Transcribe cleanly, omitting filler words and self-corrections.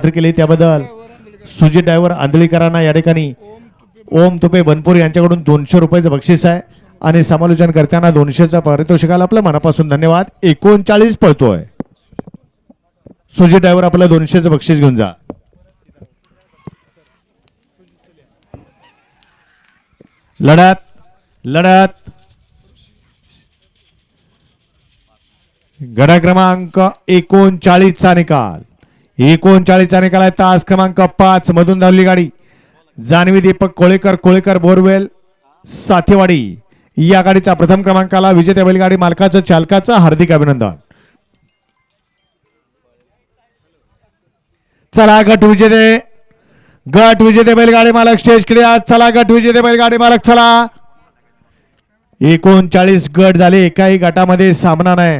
Entry केली त्याबद्दल Sujit driver आंधळीकरांना या ठिकाणी ओम तुपे बनपूर यांच्याकडून 200 रुपयाचं बक्षीस आहे आणि समालोचन करताना 200चं पारितोषिकाला आपलं मनापासून धन्यवाद. 39 पळतोय सुजित ड्रायव्हर, आपलं 200चं बक्षीस घेऊन जा. लढत लढत गडा क्रमांक 39चा निकाल. 39चा निकाल आहे. तास क्रमांक 5 मधून धावली गाडी जान्हवी दीपक कोळेकर बोरवेल साथेवाडी या गाडीचा प्रथम क्रमांकाला विजेत्या बैलगाडी मालकाचं चालकाचं हार्दिक अभिनंदन. चला गट विजेते बैलगाडी मालक स्टेज क्लिअर. चला गट विजेते बैलगाडी मालक चला. 39 गट झाले. एकाही गटामध्ये सामना नाही.